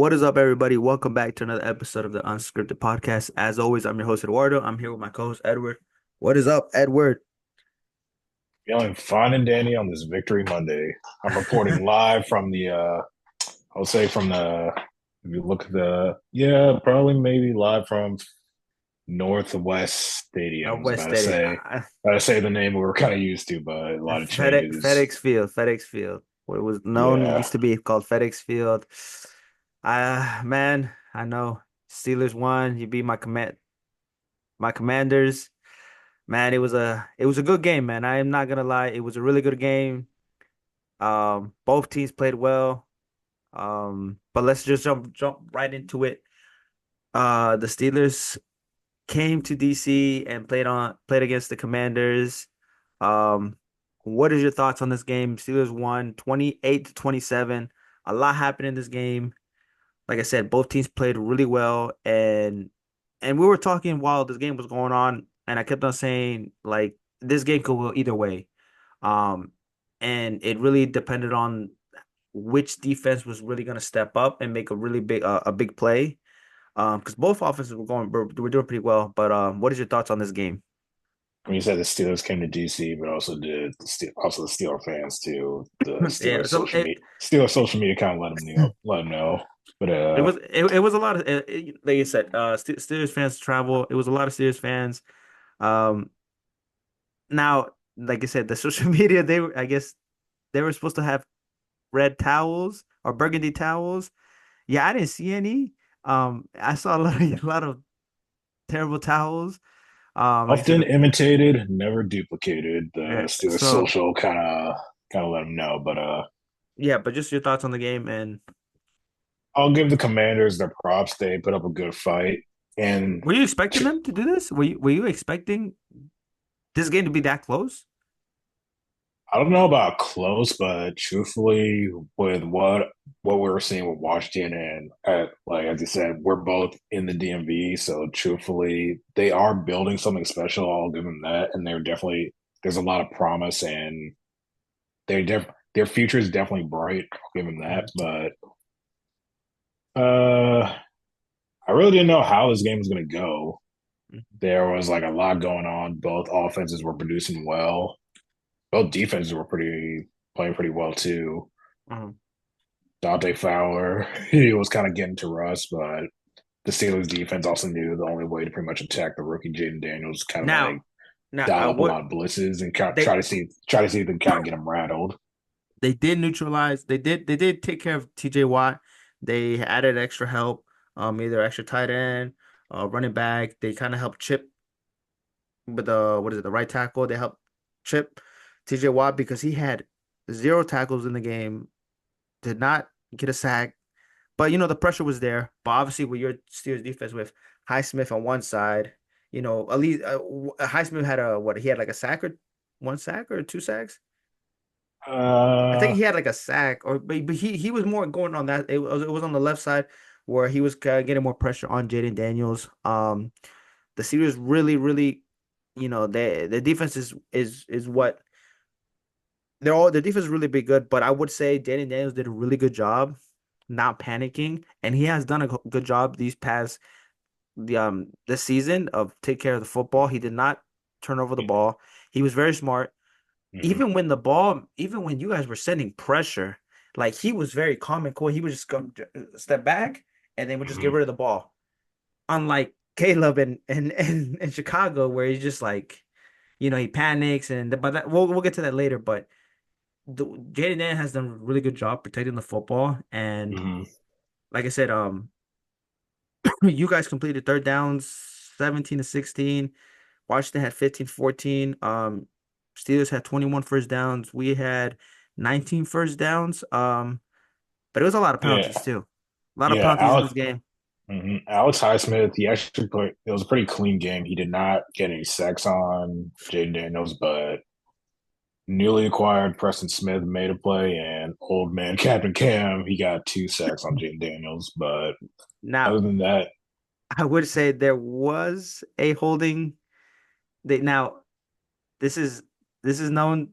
What is up, everybody? Welcome back to another episode of the Unscripted Podcast. As always, I'm your host, Eduardo. I'm here with my co-host, Edward. What is up, Edward? Feeling fine and dandy on this Victory Monday. I'm reporting live from I would say from if you look at probably maybe live from Northwest Stadium. I was West about to Stadium. say the name we were kind of used to, but a lot of changes. FedEx Field. What it was known Yeah, used to be called FedEx Field. Man, I know Steelers won. You beat my Commanders. Man, it was a good game, man. I am not gonna lie. It was a really good game. Both teams played well. But let's just jump right into it. The Steelers came to DC and played against the Commanders. Um, what is your thoughts on this game? Steelers won 28 to 27. A lot happened in this game. Like I said, both teams played really well, and we were talking while this game was going on, and I kept on saying like this game could go either way. Um, and it really depended on which defense was really going to step up and make a big play. Because both offenses were doing pretty well. But what is your thoughts on this game? when you said the Steelers came to DC, but also did also the Steeler fans too. The Yeah, so Steelers social media kind of let them know. But it was a lot of like you said, Steelers fans travel. It was a lot of Steelers fans. Um, now, like I said, the social media I guess they were supposed to have red towels or burgundy towels. Yeah, I didn't see any. I saw a lot of terrible towels. Like I said, often imitated, never duplicated. The yeah. Steelers So social kind of let them know. But yeah, but just your thoughts on the game and I'll give the Commanders their props. They put up a good fight, and were you expecting them to do this? Were you expecting this game to be that close? I don't know about close, but truthfully, with what we were seeing with Washington and like as you said, we're both in the DMV, so truthfully, they are building something special. I'll give them that, and there's a lot of promise, and their future is definitely bright. I'll give them that, Mhm. but uh, I really didn't know how this game was going to go. Mhm. There was like a lot going on. Both offenses were producing well. Both defenses were pretty playing pretty well too. Mhm. Dante Fowler, he was kind of getting to rust, but the Steelers defense also knew the only way to pretty much attack the rookie Jaden Daniels, kind of like Now, now, dial up a what lot of blitzes and they try to see if they can kind of get him rattled. they did neutralize. They did take care of TJ Watt. They added extra help, either extra tight end, running back. They kind of helped Chip with the right tackle. They helped Chip TJ Watt because he had zero tackles in the game, did not get a sack. But the pressure was there. But obviously, with your Steelers defense with Highsmith on one side, at least Highsmith had he had like a sack or one sack or two sacks. I think Uh, he had like a sack, but he was more going on that. It was on the left side where he was getting more pressure on Jaden Daniels. The Steelers really, the defense is what the defense is really big good. But I would say Jaden Daniels did a really good job not panicking, and he has done a good job these past this season of take care of the football. He did not turn over the ball. He was very smart. mhm, Even when you guys were sending pressure, like he was very calm and cool. He would just go step back and then would just get mhm. rid of the ball. Unlike Caleb in Chicago, where he's just like, he panics but we'll get to that later. But Jaden Dan has done a really good job protecting the football, and Mhm. like I said, you guys completed third downs 17 to 16. Washington had 15-14. Steelers had 21 first downs. We had 19 first downs. But it was a lot of Yeah, penalties too. A lot of yeah. penalties in this game. Alex Highsmith, he actually played. It was a pretty clean game. He did not get any sacks on Jaden Daniels, but newly acquired Preston Smith made a play, and old man Captain Cam, he got two sacks on Jaden Daniels. But Now, other than that, I would say there was a holding. Now this is this is known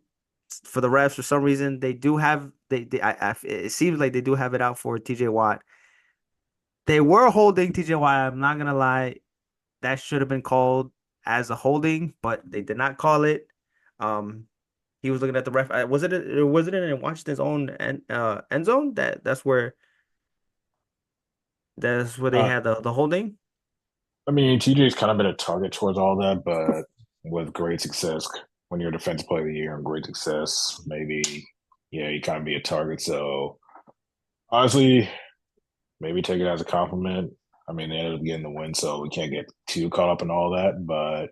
for the refs for some reason. They do have it seems like they do have it out for TJ Watt. They were holding TJ Watt. I'm not gonna lie. That should have been called as a holding, but they did not call it. Um, he was looking at the ref. Was it in Washington's own end zone? That's where they Uh, had the holding. I mean, TJ's kind of been a target towards all that, but with great success, when you're a defensive player of the year and great success, maybe, yeah, you kind of be a target. So honestly, maybe take it as a compliment. I mean, they ended up getting the win, so we can't get too caught up in all that. But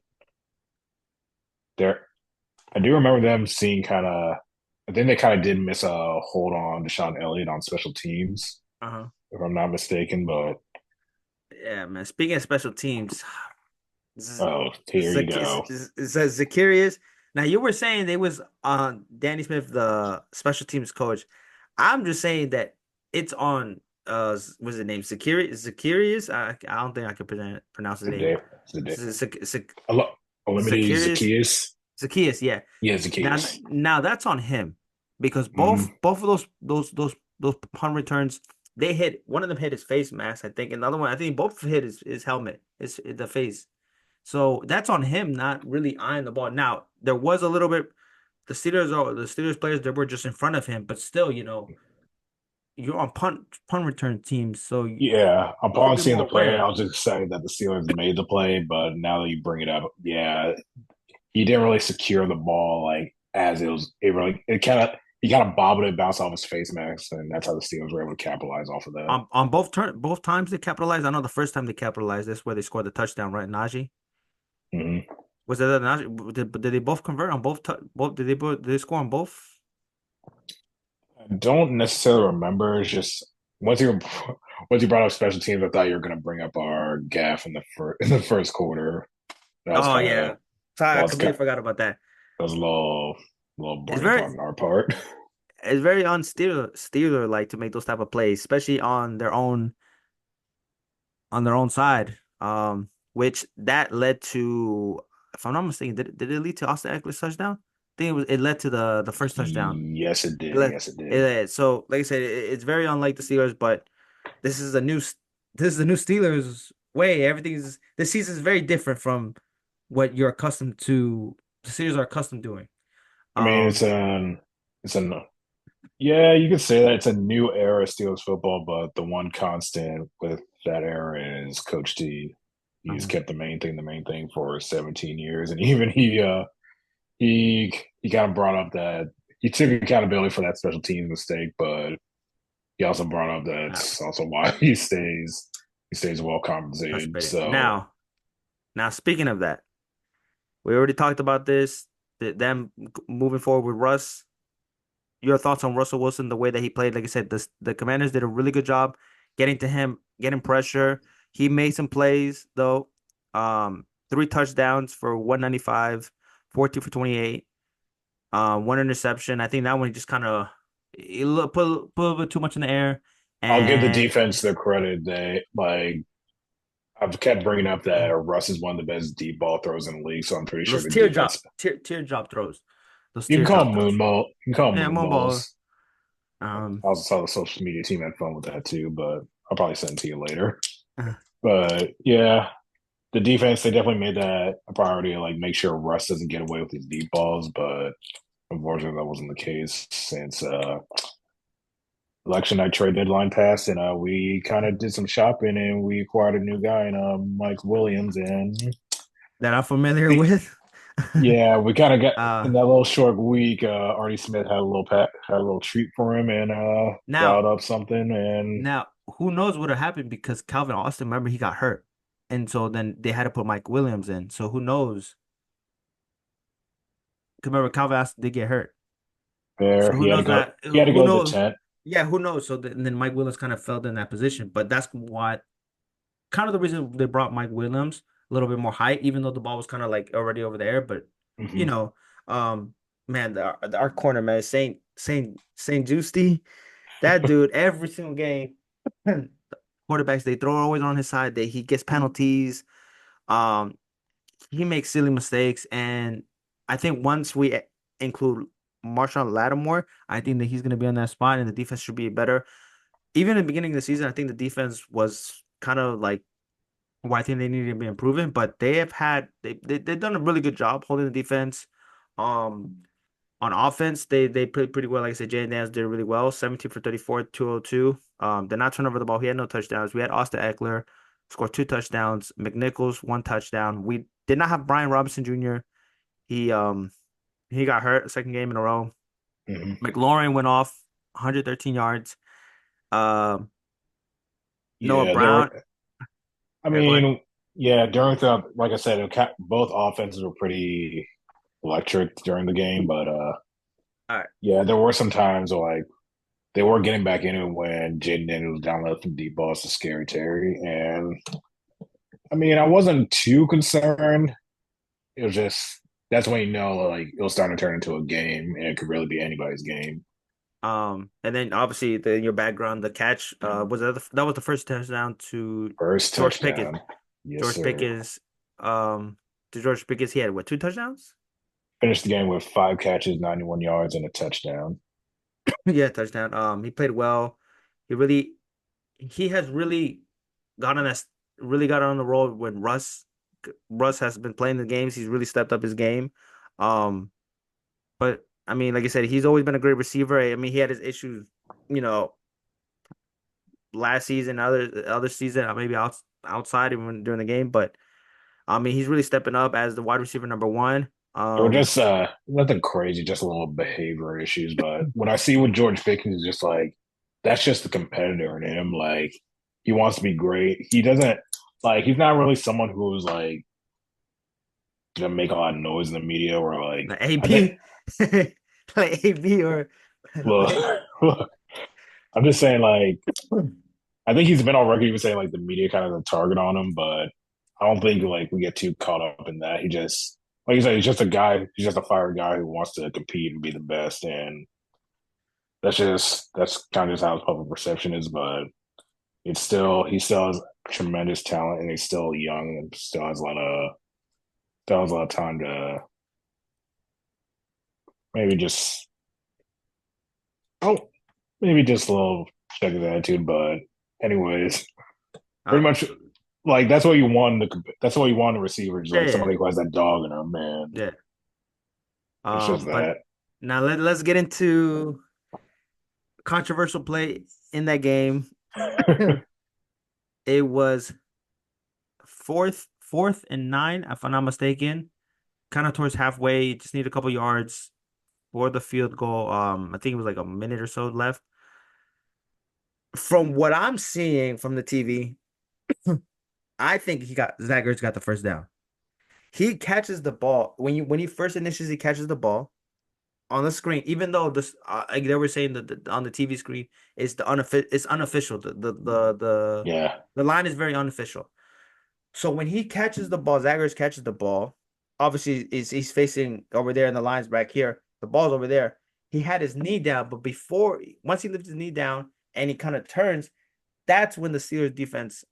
there, I do remember them seeing kind of. I think they kind of did miss a hold on Deshaun Elliott on special teams, Uh-huh. if I'm not mistaken. But Yeah, man. Speaking of special teams, Z- oh, here you go. It says Zacharias. Now you were saying they was on Danny Smith, the special teams coach. I'm just saying that it's on what's his name? Zacharias? I don't think I can pronounce his name. Today, today, Limited Zacharias Zacchaeus. Zacchaeus, yeah. Yeah, Now Zacchaeus. now that's on him because both Mm-hmm. both of those punt returns, they hit one of them hit his face mask, I think, and the other one, I think both hit his helmet, his the face. So that's on him, not really eyeing the ball. Now, there was a little bit the Steelers players that were just in front of him, but still, you're on punt return teams, so Yeah, a little upon bit seeing the more play, I aware. was just excited that the Steelers made the play. But now that you bring it up, yeah, he didn't really secure the ball like as it was. It really, it kind of he kind of bobbled it, bounced off his face mask, and that's how the Steelers were able to capitalize off of that. On both times they capitalized. I know the first time they capitalized, that's where they scored the touchdown, right? Najee. Mm-hmm. Was that Najee? Did they both convert on both? Did they score on both? I don't necessarily remember. It's just once you once you brought up special teams, I thought you were going to bring up our gaff in the in the first quarter. That was Oh kind of yeah. Sorry, that I was completely kind forgot about that. that was a little It's brain fart very on our part. it's very Steeler like to make those type of plays, especially on their own side. Which that led to, if I'm not mistaken, did it lead to Austin Eckler's touchdown? I think it led to the first touchdown. Yes, it It did. led, Yes, it it did. led. So like I said, it's very unlike the Steelers, but this is a new this is the new Steelers way. Everything this season is very different from what you're accustomed to. The Steelers are accustomed doing. I mean, Um, it's an yeah, you could say that it's a new era of Steelers football, but the one constant with that era is Coach T. He's mhm. kept the main thing for 17 years, and even he kind of brought up that he took accountability for that special teams mistake, but he also brought up Now, that's also why he stays well compensated. frustrating. So Now speaking of that, we already talked about this. Them moving forward with Russ. Your thoughts on Russell Wilson, the way that he played? Like I said, the Commanders did a really good job getting to him, getting pressure. He made some plays though. Three touchdowns for 195, 14 for 28. One interception. I think that one he just kind of put a little bit too much in the air, I'll give the and defense their credit. They like I've kept bringing up that Russ is one of the best deep ball throws in the league, so I'm pretty sure those the defense. teardrop throws, those You can call teardrop them throws. moon ball. You can call them Yeah, moon one ball. balls. I Um, also saw the social media team had fun with that too, but I'll probably send it to you later. But yeah, the defense they definitely made that a priority to like make sure Russ doesn't get away with these deep balls, but unfortunately that wasn't the case since election night trade deadline passed and we kind of did some shopping and we acquired a new guy in Mike Williams and that I'm familiar we with. yeah we kind of got in uh, that little short week. Artie Smith had a little treat for him and now dialed up something and Now, who knows what would happen because Calvin Austin, remember, he got hurt. And so then they had to put Mike Williams in. So who knows? 'Cause remember, Calvin Austin did get hurt. there So who knows that? he had to Who go to the knows? tent. Yeah, who knows? So then Mike Williams kind of fell in that position. But that's what kind of the reason they brought Mike Williams a little bit more height, even though the ball was kind of like already over there. But you Hmm. know, um, man, our corner man, Saint Juicy, that dude, every single game, quarterbacks they throw always on his side. He gets penalties. Um, he makes silly mistakes, and I think once we include Marshawn Lattimore, I think that he's going to be on that spot, and the defense should be better. Even in the beginning of the season, I think the defense was kind of like where I think they need to be improving, but they've done a really good job holding the defense. Um, on offense, they played pretty well. Like I said, Jayden Daniels did really well. 17 for 34, 202. Did not turn over the ball. He had no touchdowns. We had Austin Eckler scored 2 touchdowns. McNichols 1 touchdown. We did not have Brian Robinson Jr. He um he got hurt second game in a row. Hmm. McLaurin went off 113 yards. Um, Noah Yeah, there were. Brown. I Yeah, go ahead. mean, yeah, during the like I said, both offenses were pretty electric during the game, but All right. yeah, there were some times where, like they were getting back in it when Jaden Daniels downloaded some deep balls to Scary Terry, and I mean, I wasn't too concerned. It was just that's when you know like it was starting to turn into a game, and it could really be anybody's game. And then obviously in your background, the catch was that was the first touchdown to First George Pickens. touchdown, yes, George sir. Pickens, to George Pickens, he had what, 2 touchdowns? Finished the game with 5 catches, 91 yards, and a touchdown. Yeah, touchdown. He played well. He really, he has gotten us really got on the road when Russ has been playing the games. He's really stepped up his game. Um, but I mean, like I said, he's always been a great receiver. I mean, he had his issues, you know, last season, other season, maybe outside even during the game. But I mean, he's really stepping up as the wide receiver number one. They were Um, just nothing crazy, just a little behavior issues. But what I see with George Pickens is just like that's just the competitor in him. Like he wants to be great. He doesn't like he's not really someone who's like gonna make a lot of noise in the media or like like I think AB, like AB or look, look, I'm just saying like I think he's been on record even saying like the media kind of has a target on him, but I don't think like we get too caught up in that. He just like you said, he's just a guy, he's just a fire guy who wants to compete and be the best. And that's kind of just how his public perception is, but it's still he still has tremendous talent and he's still young and still has a lot of time to maybe just oh maybe just a little check his attitude. But anyways, uh, pretty much like that's what you want in receivers, like yeah, somebody who has that dog in them, man. yeah. It's just But that. now let's get into controversial play in that game. It was fourth and 9, if I'm not mistaken. Kind of towards halfway, just need a couple yards for the field goal. I think it was like a minute or so left. From what I'm seeing from the TV, I think Zach Ertz got the first down. He catches the ball when he first initially catches the ball on the screen. Even though this, like they were saying that on the TV screen, it's unofficial. Yeah, The line is very unofficial. So when he catches the ball, Zach Ertz catches the ball. Obviously, he's facing over there, and the line's back here. The ball's over there. He had his knee down, but once he lifts his knee down and he kind of turns, that's when the Steelers defense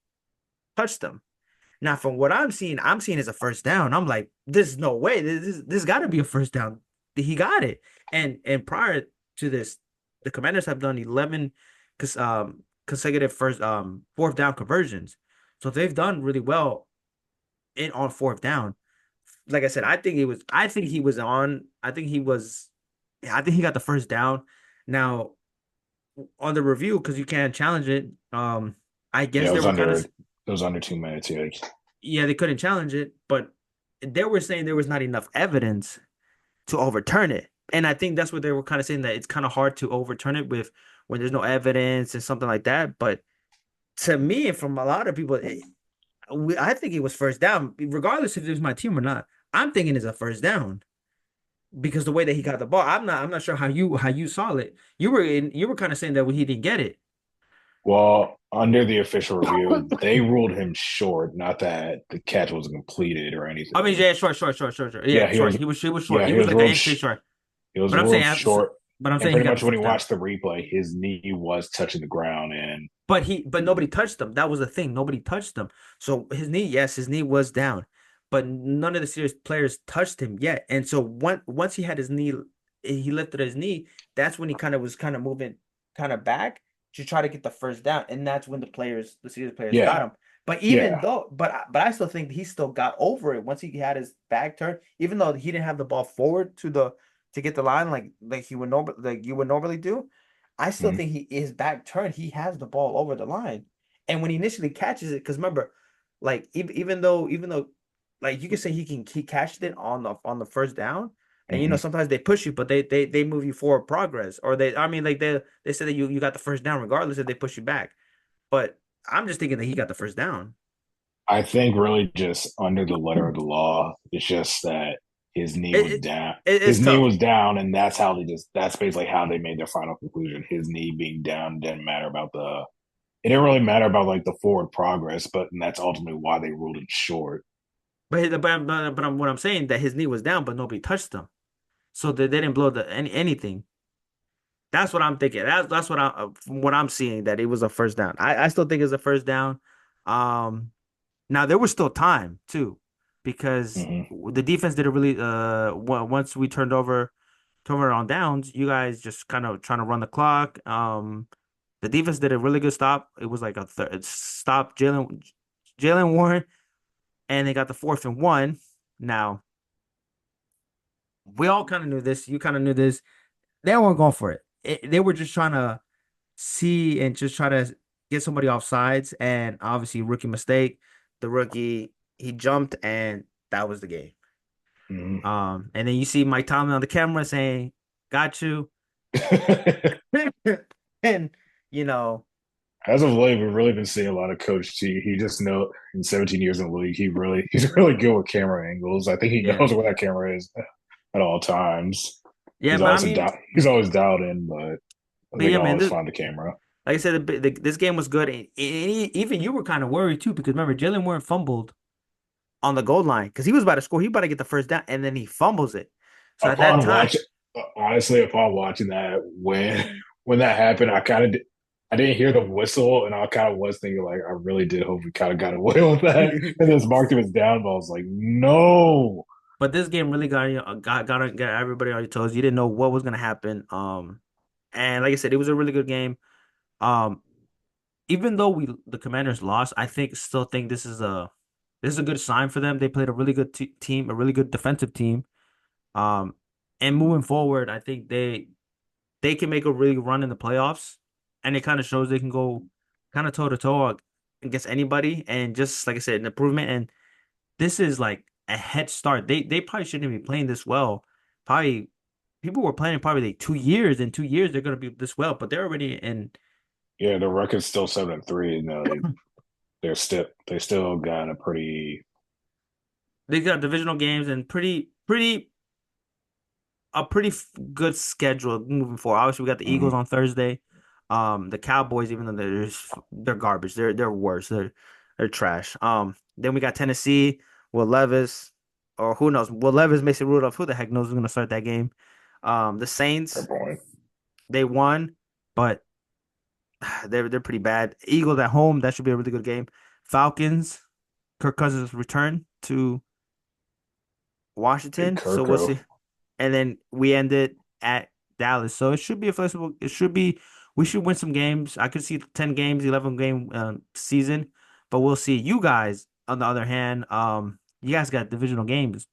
touched him. Now, from what I'm seeing is a first down. I'm like, there's no way. This got to be a first down. He got it. And prior to this, the Commanders have done 11 consecutive fourth down conversions. So they've done really well in on fourth down. Like I said, I think he got the first down. Now, on the review, because you can't challenge it, I yeah. guess they were kind of, It was under 2 minutes. Yeah, yeah, they couldn't challenge it, but they were saying there was not enough evidence to overturn it. And I think that's what they were kind of saying, that it's kind of hard to overturn it with when there's no evidence and something like that. But to me, and from a lot of people, I think it was first down, regardless if it was my team or not. I'm thinking it's a first down because the way that he got the ball. I'm not sure how you saw it. You were kind of saying that he didn't get it. well, under the official review, they ruled him short, not that the catch wasn't completed or I mean, anything. yeah, short. Yeah, Yeah, short. He was short. yeah, He he was was like an ruled, inch short. he was But I'm ruled saying, short, but I'm and saying he pretty got the much when you first down. watch the replay, his knee was touching the ground, and But nobody touched him. That was the thing. Nobody touched him. So his knee was down, but none of the serious players touched him yet. And so once he had his knee, he lifted his knee. That's when he kind of was kind of moving kind of back. to try to get the first down, and that's when the Steelers players got Yeah, him. But even yeah. though, but I still think he still got over it once he had his back turned, even though he didn't have the ball forward to get the line like he would normally like you would normally do. I still Mhm, think he his back turned, he has the ball over the line, and when he initially catches it, because remember, like even though like you could say he catched it on the first down, and mhm. sometimes they push you, but they move you forward progress, or I mean like they said that you got the first down regardless if they push you back. But I'm just thinking that he got the first down. I think really just under the letter of the law, it's just that his knee It, was it, down. it's His knee tough. was down, and that's basically how they made their final conclusion. His knee being down didn't matter about the it didn't really matter about like the forward progress, but and that's ultimately why they ruled it short. What I'm saying that his knee was down, but nobody touched him, so they didn't blow anything. That's what I'm thinking. That's what I from what I'm seeing that it was a first down. I still think it's a first down. Um, Now there was still time too, because Hmm. the defense did a really once we turned over on downs, you guys just kind of trying to run the clock. The defense did a really good stop. It was like a third stop Jalen Warren, and they got the 4th and 1. Now we all kind of knew this. You kind of knew this. They weren't going for it. They were just trying to see and just try to get somebody off sides, and obviously rookie mistake. The rookie he jumped, and that was the game. Hmm. And then you see Mike Tomlin on the camera saying, "Got you," and you know, As of late, we've really been seeing a lot of Coach T. He just know in 17 years in the league, he's really good with camera angles. I think he yeah, knows where that camera is at all times. yeah. But I mean, He's always dialed in, but but they yeah, can man. always find the camera. Like I said, this game was good, and even you were kind of worried too because remember Jalen Warren fumbled on the goal line because he was about to score. He about to get the first down, and then he fumbles it. So at that Upon time, watching, honestly, upon watching that when that happened, I didn't hear the whistle, and I kind of was thinking like I really did hope we kind of got away with that. And then marked him as down, but I was like, no. but this game really got everybody on your toes. You didn't know what was gonna happen. And like I said, it was a really good game. Um, Even though the Commanders lost, I still think this is a good sign for them. They played a really good team, a really good defensive team. Um, and moving forward, I think they can make a really run in the playoffs, and it kind of shows they can go kind of toe to toe against anybody. And just like I said, an improvement. And this is like a head start. They probably shouldn't be playing this well. Probably people were playing probably like 2 years. In 2 years, they're gonna be this well, but they're already in. Yeah, the record's still 7-3. You know, they still got a pretty They got divisional games and good schedule moving forward. Obviously, we got the Eagles mhm. on Thursday. The Cowboys, even though they're garbage, they're worse. They're trash. Then we got Tennessee, Will Levis, or who knows? Will Levis, Mason Rudolph, who the heck knows who's gonna start that game? The Fair Saints, point. they won, but they're pretty bad. Eagles at home, that should be a really good game. Falcons, Kirk Cousins return to Big Washington, so we'll Kirko. see. And then we ended at Dallas. So it should be a flexible. It should be. We should win some games. I could see 10 games, 11 game season, but we'll see. You guys, on the other hand, you guys got divisional games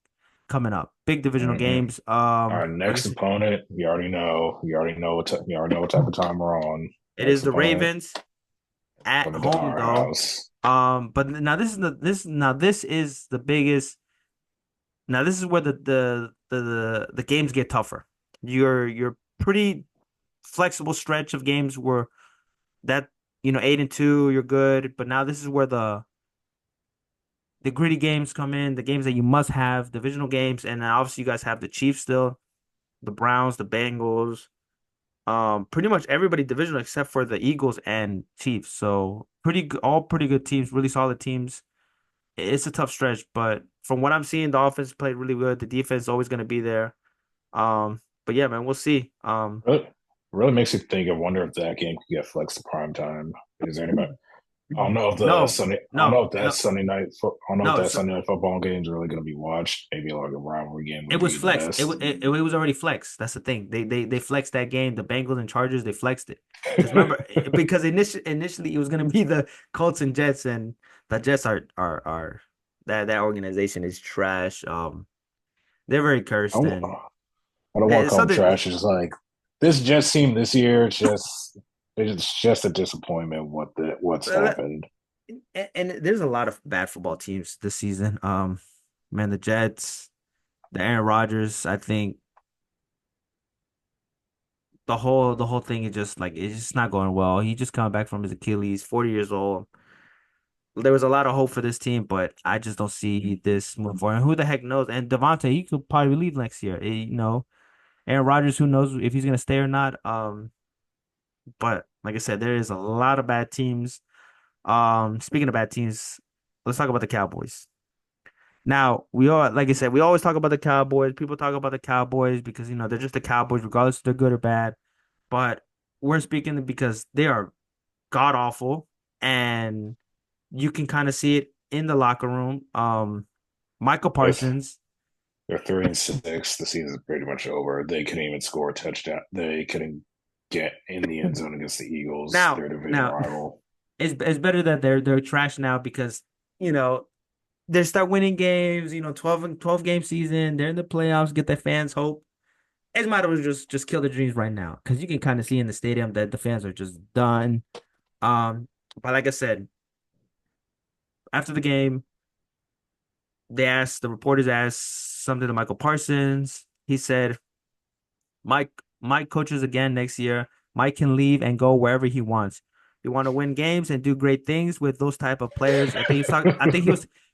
coming up, big divisional Hmm. games. Our Like I next said, opponent, we already know what type of time we're on. it is Next the opponent, Ravens at coming to home our though. house. But now this is the biggest. Now this is where the games get tougher. You're pretty flexible stretch of games where that 8-2 you're good, but now this is where the gritty games come in, the games that you must have, divisional games, and then obviously you guys have the Chiefs still, the Browns, the Bengals, pretty much everybody divisional except for the Eagles and Chiefs. So all pretty good teams, really solid teams. It's a tough stretch, but from what I'm seeing, the offense played really good. The defense is always going to be there. But yeah, man, we'll see. Really, really makes you think. I wonder if that game could get flexed to prime time. Is there anybody? I don't know if the No, Sunday. I don't know no, if that no, Sunday night. I don't know if no. that So Sunday night football game is really going to be watched. Maybe like a rivalry game it would was be the flexed. best. It was already flexed. That's the thing. They flexed that game. The Bengals and Chargers, they flexed it. Because remember, because initially it was gonna be the Colts and Jets, and the Jets are that organization is trash. They're very I cursed, don't, and I don't want to it's call them something. trash. It's just like this Jets team this year. It's just a disappointment. What's happened. And there's a lot of bad football teams this season. Man, the Jets, the Aaron Rodgers. I think the whole thing is just like it's just not going well. He just coming back from his Achilles, 40 years old. There was a lot of hope for this team, but I just don't see this moving forward. And who the heck knows? And Devontae, he could probably leave next year. Aaron Rodgers, who knows if he's gonna stay or not. But like I said, there is a lot of bad teams. Speaking of bad teams, let's talk about the Cowboys. Now, like I said, we always talk about the Cowboys. People talk about the Cowboys because, they're just the Cowboys, regardless if they're good or bad. But we're speaking because they are god awful, and you can kind of see it in the locker room. Michael They're, Parsons. they're 3-6. The season's pretty much over. They couldn't even score a touchdown. They couldn't get in the end zone against the Eagles, Now, their division now rival. it's better that they're trash now because you know they start winning games. 12 game season. They're in the playoffs. Get their fans hope. It's might as well just kill the dreams right now because you can kind of see in the stadium that the fans are just done. Um, but like I said, after the game, the reporters asked something to Michael Parsons. He said, Mike coaches again next year. Mike can leave and go wherever he wants. You want to win games and do great things with those type of players. I think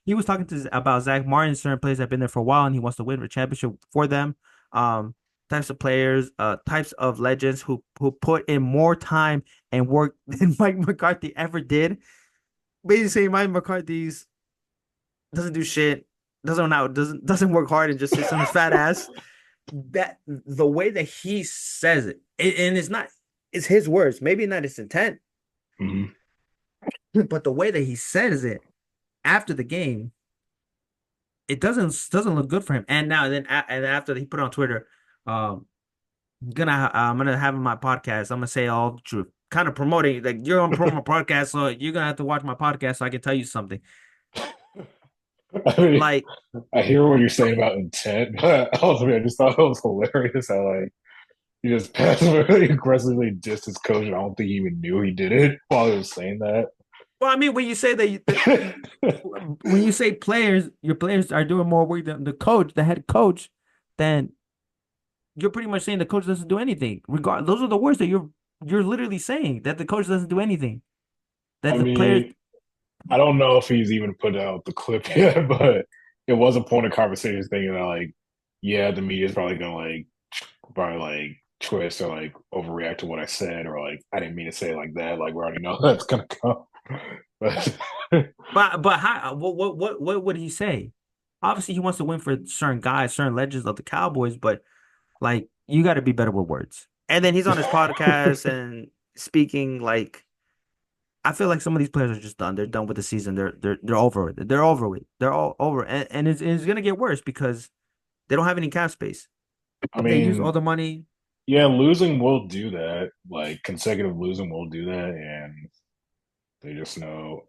he was talking about Zach Martin, certain players that have been there for a while, and he wants to win a championship for them. Um, types of players, types of legends who put in more time and work than Mike McCarthy ever did. Basically, saying Mike McCarthy's doesn't do shit, doesn't work hard and just sits on his fat ass. That the way that he says it, and it's his words, maybe not his intent, Mhm. but the way that he says it after the game, it doesn't look good for him. And now and after he put it on Twitter, um, I'm gonna have my podcast. I'm gonna say all the truth, kind of promoting like you're on promo podcast, so you're gonna have to watch my podcast so I can tell you something. I mean, Like, I hear what you're saying about intent, but also I just thought it was hilarious how like he just passively aggressively dissed his coach, and I don't think he even knew he did it while he was saying that. well, I mean, when you say when you say players, your players are doing more work than the coach, the head coach, then you're pretty much saying the coach doesn't do anything. Those are the words that you're literally saying that the coach doesn't do anything. I That the players, mean, I don't know if he's even put out the clip yet, but it was a point of conversation thinking that like, yeah, the media's probably like twist or like overreact to what I said, or like I didn't mean to say it like that. Like we already know that's gonna come. But but how? What would he say? Obviously, he wants to win for certain guys, certain legends of the Cowboys, but like you got to be better with words. And then he's on his podcast and speaking like I feel like some of these players are just done. They're done with the season. They're over it. They're over it. They're all over. And it's gonna get worse because they don't have any cap space. I They use all mean, the money. yeah, losing will do that. Like consecutive losing will do that, and they just know.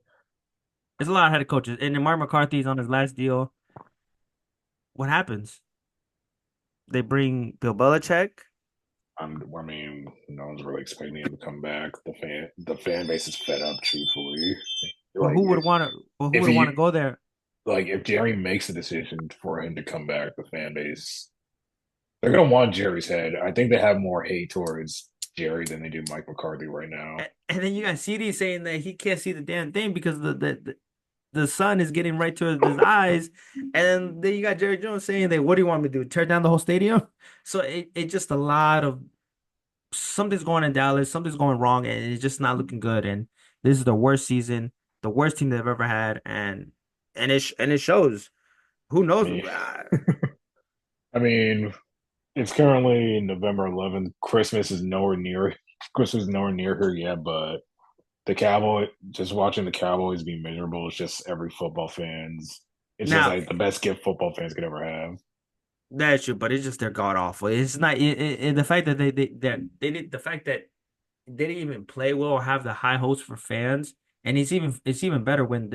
There's a lot of head coaches. And then Mark McCarthy's on his last deal. What happens? They bring Bill Belichick. I mean, no one's really expecting him to come back. The fan base is fed up. Truthfully, Well, like who if would want you to go there? like if Jerry makes a decision for him to come back, the fan base they're gonna want Jerry's head. I think they have more hate towards Jerry than they do Mike McCarthy right now. And then you got CD saying that he can't see the damn thing because the sun is getting right to his eyes. And then you got Jerry Jones saying that, what do you want me to do? Tear down the whole stadium? So it just a lot of something's going in Dallas, something's going wrong, and it's just not looking good. And this is the worst season, the worst team they've ever had, and it shows. Who I knows? mean, I mean, it's currently November 11th. Christmas is nowhere near here yet, but the Cowboy, just watching the Cowboys be miserable is just every football fan's. It's just Now like the best gift football fans could ever have. that's true, but it's just they're god awful. It's not the fact that they did the fact that they didn't even play well or have the high hopes for fans. And it's even better when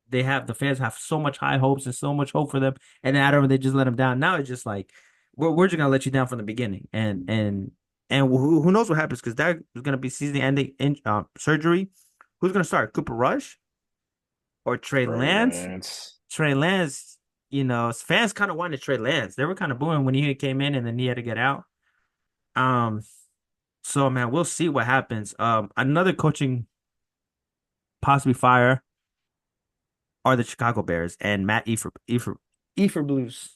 they have the fans have so much high hopes and so much hope for them, and then I don't know, they just let them down. Now it's just like we're just gonna let you down from the beginning, and who knows what happens because that is gonna be season-ending surgery. Who's gonna start? Cooper Rush or Trey Trey Lance? Lance. Trey Lance, fans kind of wanted Trey Lance. They were kind of booing when he came in and then he had to get out. Um, so man, we'll see what happens. Another coaching possibly fire are the Chicago Bears and Matt Eberflus.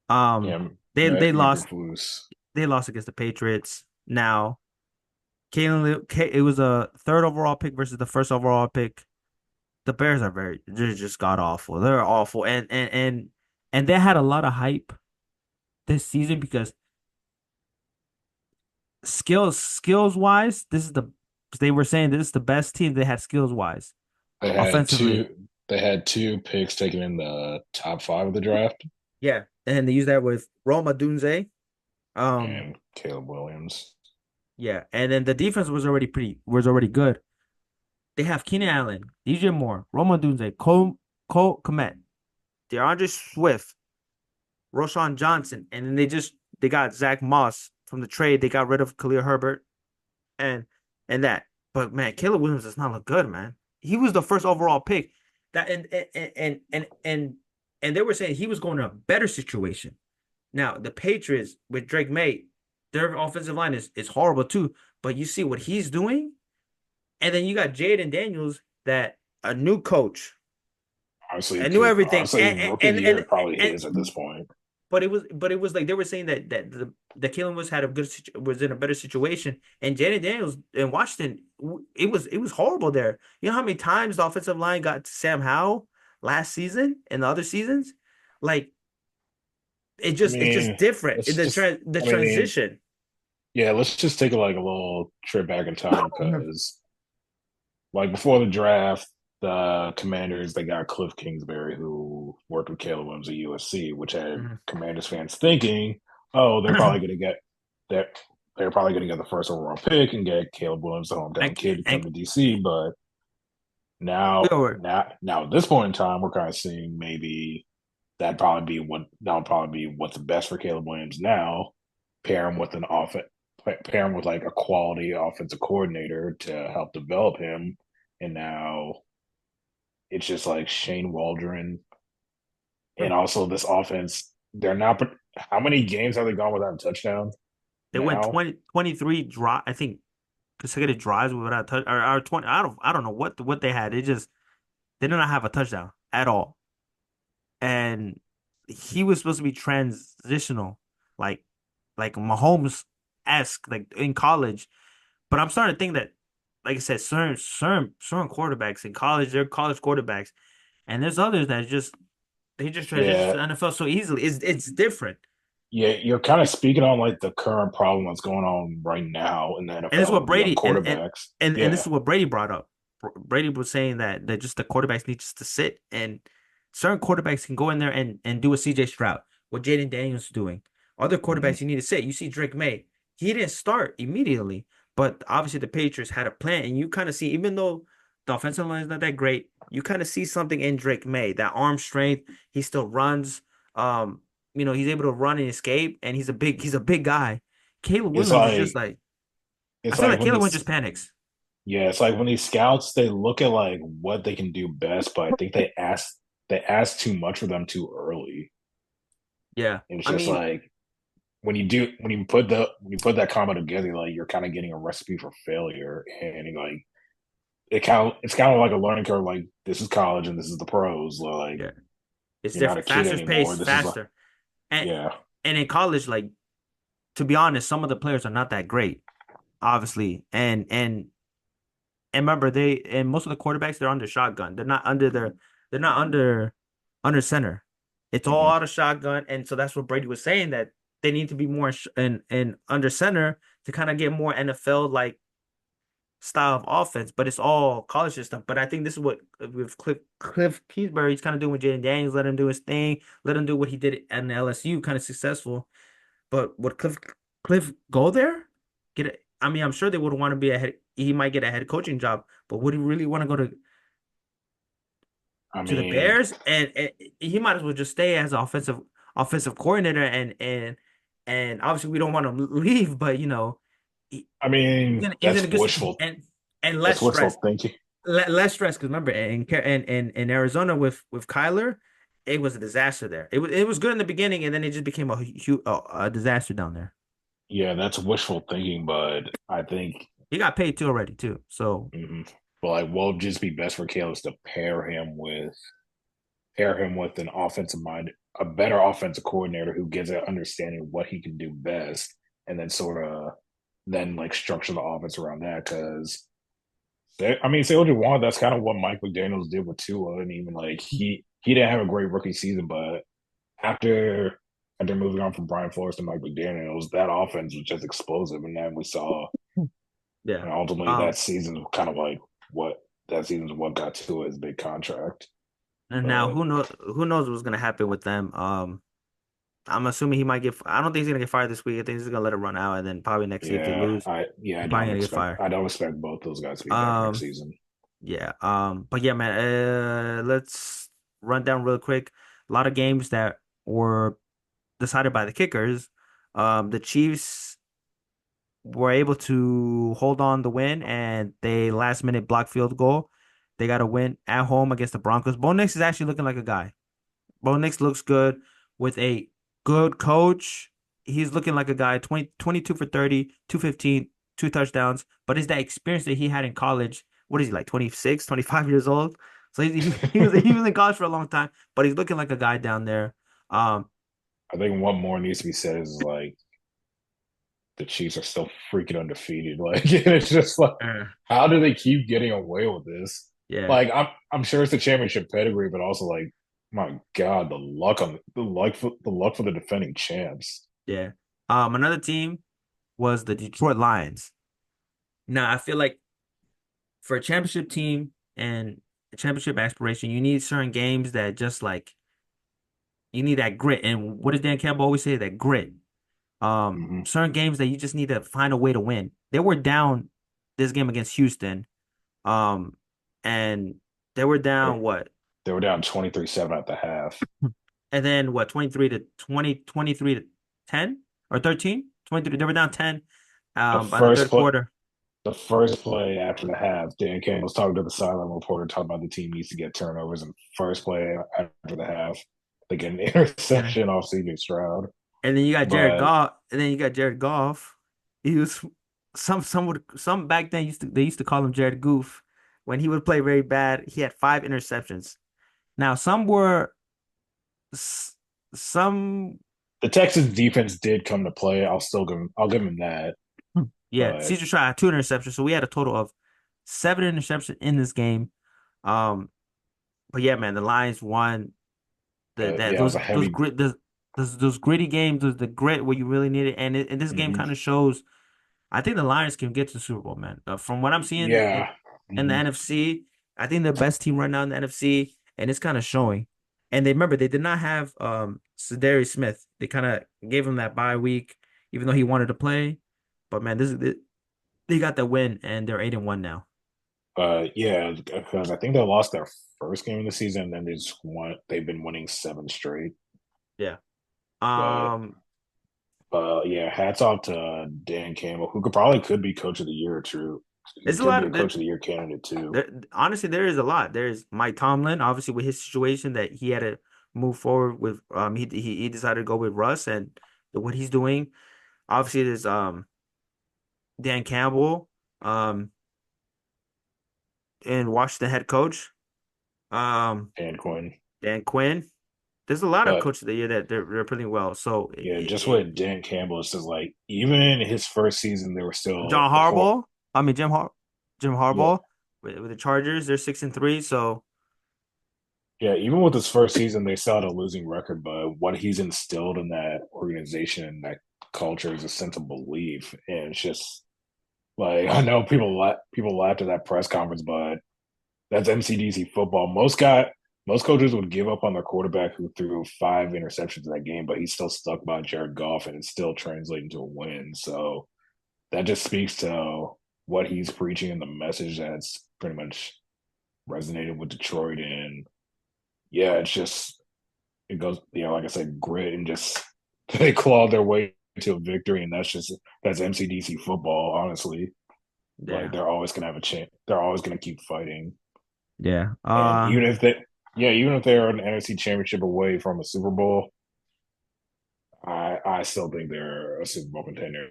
Um, Yeah, they Matt they lost Eberflus. they lost against the Patriots. Now, it was a third overall pick versus the first overall pick. The Bears they're just god awful. They're awful, and they had a lot of hype this season because skills wise, they were saying this is the best team they had skills wise They had offensively. two. They had two picks taken in the top five of the draft, Yeah, and they use that with Roma Dunze. Um, and Caleb Williams. yeah, and then the defense was already good. They have Keenan Allen, DJ Moore, Roma Dunze, Cole Komet, DeAndre Swift, Roshan Johnson, and then they got Zach Moss from the trade. They got rid of Khalil Herbert and and that. But man, Caleb Williams does not look good, man. He was the first overall pick. That and they were saying he was going to a better situation. Now the Patriots with Drake May, their offensive line is horrible too. But you see what he's doing, and then you got Jaden Daniels, that a new coach, Honestly, and knew everything, rookie of the year probably and his at this point. but it was like they were saying that the Kalen was had a was in a better situation, and Jaden Daniels in Washington, it was horrible there. You know how many times the offensive line got to Sam Howell last season and the other seasons, like I it's just mean, different in let's just. the I mean, transition. yeah, let's just take like a little trip back in time because, like before the draft, the Commanders they got Cliff Kingsbury who worked with Caleb Williams at USC, which had Mhm. Commanders fans thinking, oh, they're probably going to get that. They're probably going to get the first overall pick and get Caleb Williams, the hometown kid, to come And to DC. But we now, were now at this point in time, we're kind of seeing maybe that'll probably be what's best for Caleb Williams now. Pair him with pair him with like a quality offensive coordinator to help develop him. And now it's just like Shane Waldron and also this offense. They're not. How many games have they gone without a touchdown they went now? 23 drive, I think, consecutive drives without touch, or 20. I don't know what they had. They did not have a touchdown at all. And he was supposed to be transitional, like Mahomes esque, like in college. But I'm starting to think that, like I said, certain quarterbacks in college, they're college quarterbacks, and there's others that they just transition to Yeah, the NFL so easily. It's different, yeah. You're kind of speaking on like the current problem that's going on right now in the and this is NFL what with young Brady quarterbacks. and this Yeah, is what Brady brought up. Brady was saying that just the quarterbacks need just to sit, and certain quarterbacks can go in there and do a CJ Stroud, what Jaden Daniels is doing. Other mm-hmm. quarterbacks you need to sit. You see Drake May, he didn't start immediately, but obviously the Patriots had a plan, and you kind of see, even though the offensive line is not that great, you kind of see something in Drake May, that arm strength. He still runs. Um, he's able to run and escape, and he's a big guy. Caleb it's Williams is just like like, I it's feel like like when Caleb Williams these just panics. yeah, it's like when these scouts they look at like what they can do best, but I think they ask too much for them too early. Yeah. And it's I just mean, like when you put that combo together, like you're kind of getting a recipe for failure, and like it's kind of like a learning curve. Like this is college and this is the pros. Like yeah, it's you're not a different. kid Faster anymore. pace, This is like faster. And yeah, and in college, like, to be honest, some of the players are not that great, obviously. And remember, most of the quarterbacks, they're under shotgun. They're not under center. It's all hmm out of shotgun. And so that's what Brady was saying, that they need to be more in under center to kind of get more NFL like style of offense, but it's all college and stuff. But I think this is what with Cliff Kingsbury, he's kind of doing with Jaden Daniels, let him do his thing, let him do what he did at LSU, kind of successful. But would Cliff go there? Get it? I mean, I'm sure they would want to be a head. He might get a head coaching job, but would he really want to go I to the mean, Bears? And he might as well just stay as offensive coordinator. And obviously we don't want him to leave, but he, I mean he's in a good and that's less wishful stress, thinking. less stress. Because remember, in Arizona with Kyler, it was a disaster there. It was good in the beginning, and then it just became a disaster down there. Yeah, that's wishful thinking, but I think, He got paid too already too. So mhm. But like, what would just be best for Caleb is to pair him with an offensive mind, a better offensive coordinator who gets an understanding of what he can do best, and then sort of then like structure the offense around that. Because I mean, say what you want, that's kind of what Mike McDaniel's did with Tua, and even like he didn't have a great rookie season, but after after moving on from Brian Flores to Mike McDaniel's, that offense was just explosive, and then we saw, yeah. and ultimately Um. that season was kind of like what that season's what got to his big contract. And now But who knows what's gonna happen with them. I'm assuming he might get. I don't think he's gonna get fired this week. I think he's gonna let it run out, and then probably next season if they lose, he's probably gonna get fired. I don't expect both those guys to be back next Um. season. Yeah. But yeah, man. Let's run down real quick. A lot of games that were decided by the kickers. The Chiefs were able to hold on the win, and they last minute block field goal. They got a win at home against the Broncos. Bo Nix is actually looking like a guy. Bo Nix looks good with a good coach. He's looking like a guy 22 for 30, 215, two touchdowns. But it's that experience that he had in college. What is he like, 26, 25 years old? So he was in college for a long time, but he's looking like a guy down there. Um, I think what more needs to be said is like the Chiefs are still freaking undefeated. Like it's just like, uh, how do they keep getting away with this? yeah, Like I'm sure it's the championship pedigree, but also like, my God, the luck for the defending champs. yeah. Another team was the Detroit Lions. Now I feel like for a championship team and a championship aspiration, you need certain games that just like you need that grit. And what does Dan Campbell always say? That grit. Mm-hmm. Certain games that you just need to find a way to win. They were down this game against Houston. Um, and they were down what? They were down 23-7 at the half. And then what, 23 to 20, 23 to 10 or 13? 23. They were down 10 The by the first third play, quarter. the first play after the half, Dan Campbell was talking to the sideline reporter, talking about the team needs to get turnovers. And first play after the half, they get an And, interception off CJ Stroud. and then you got Jared But Goff. And then you got Jared Goff. He was some back then they used to call him Jared Goof when he would play very bad. He had 5 interceptions. Now some were some the Texans defense did come to play. I'll give him that. yeah, But Caesar Stroud had 2 interceptions, so we had a total of 7 interceptions in this game. Um, but yeah, man, the Lions won. That yeah, it was a those heavy. grit those gritty games, the grit where you really need it, and this game Mhm. kind of shows. I think the Lions can get to the Super Bowl, man. From what I'm seeing Yeah. in the Mhm. NFC, I think the best team right now in the NFC, and it's kind of showing. And they remember they did not have Zadarius Smith. They kind of gave him that bye week, even though he wanted to play. But man, they got the win, and they're 8-1 now. Yeah, because I think they lost their first game of the season, and then they just won. They've been winning seven straight. Yeah. But Um, yeah, hats off to Dan Campbell, who could be coach of the year too. He it's a could lot be a of coach of the year candidate too. honestly, there is a lot. There's Mike Tomlin, obviously with his situation that he had to move forward with. He decided to go with Russ and what he's doing. Obviously, there's Dan Campbell, um, and Washington head coach, um, Dan Quinn. Dan Quinn. There's a lot of But coaches of the year that they're playing well. So yeah, just with Dan Campbell, it's just like even in his first season, they were still John the core. Harbaugh, I mean Jim Yeah, Harbaugh with the Chargers, they're 6-3. So yeah. Even with his first season, they still had a losing record. But what he's instilled in that organization and that culture is a sense of belief, and it's just Like I know people laughed at that press conference, but that's MCDC football. Most coaches would give up on their quarterback who threw 5 interceptions in that game, but he's still stuck by Jared Goff, and it's still translating to a win. So that just speaks to what he's preaching and the message that's pretty much resonated with Detroit. And yeah, it's just it goes, like I said, grit and just they clawed their way to a victory, and that's MCDC football. Honestly, like Yeah. they're always gonna have a chance. They're always gonna keep fighting, Yeah. and even if they're an NFC Championship away from a Super Bowl, I still think they're a Super Bowl contender.